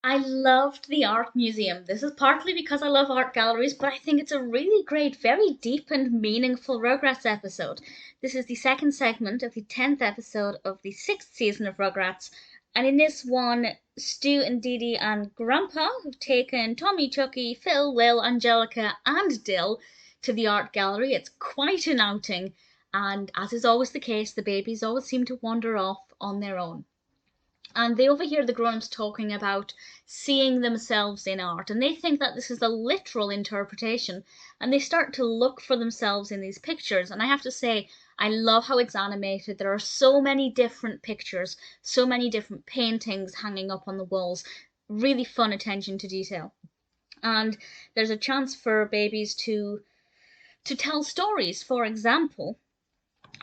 I loved the art museum. This is partly because I love art galleries, but I think it's a really great, very deep and meaningful Rugrats episode. This is the second segment of the 10th episode of the 6th season of Rugrats, and in this one, Stu and Didi and Grandpa have taken Tommy, Chuckie, Phil, Will, Angelica, and Dill to the art gallery. It's quite an outing, and as is always the case, the babies always seem to wander off on their own. And they overhear the grown-ups talking about seeing themselves in art, and they think that this is a literal interpretation, and they start to look for themselves in these pictures. And I have to say, I love how it's animated. There are so many different pictures, so many different paintings hanging up on the walls. Really fun attention to detail. And there's a chance for babies to tell stories. For example,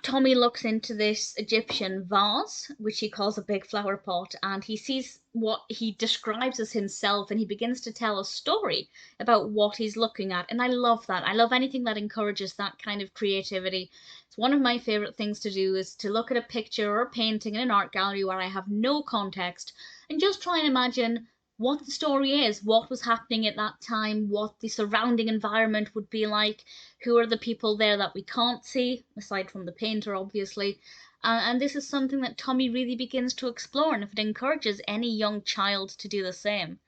Tommy looks into this Egyptian vase, which he calls a big flower pot, and he sees what he describes as himself, and he begins to tell a story about what he's looking at. And I love that. I love anything that encourages that kind of creativity. It's one of my favorite things to do, is to look at a picture or a painting in an art gallery where I have no context and just try and imagine what the story is, what was happening at that time, what the surrounding environment would be like, who are the people there that we can't see, aside from the painter, obviously. And this is something that Tommy really begins to explore, and if it encourages any young child to do the same,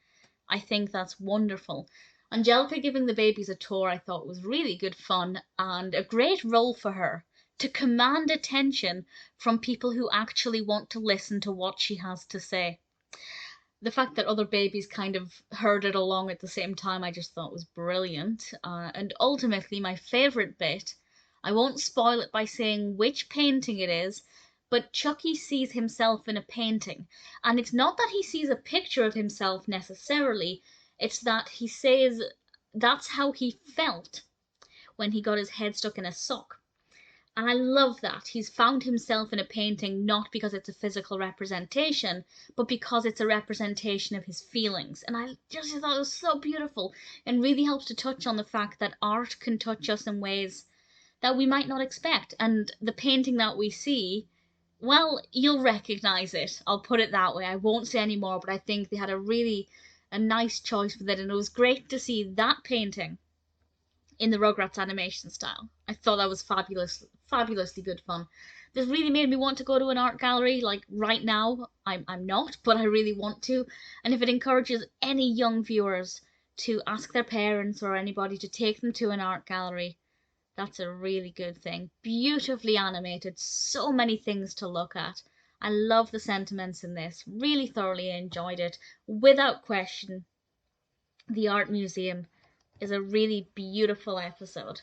I think that's wonderful. Angelica giving the babies a tour I thought was really good fun, and a great role for her to command attention from people who actually want to listen to what she has to say. The fact that other babies kind of heard it along at the same time, I just thought was brilliant. And ultimately, my favourite bit, I won't spoil it by saying which painting it is, but Chuckie sees himself in a painting. And it's not that he sees a picture of himself necessarily, it's that he says that's how he felt when he got his head stuck in a sock. And I love that. He's found himself in a painting not because it's a physical representation, but because it's a representation of his feelings. And I just thought it was so beautiful and really helps to touch on the fact that art can touch us in ways that we might not expect. And the painting that we see, well, you'll recognize it. I'll put it that way. I won't say any more, but I think they had a nice choice with it. And it was great to see that painting in the Rugrats animation style. I thought that was fabulously good fun. This really made me want to go to an art gallery. Like right now, I'm not, but I really want to. And if it encourages any young viewers to ask their parents or anybody to take them to an art gallery, that's a really good thing. Beautifully animated, so many things to look at. I love the sentiments in this. Really thoroughly enjoyed it. Without question, the art museum is a really beautiful episode.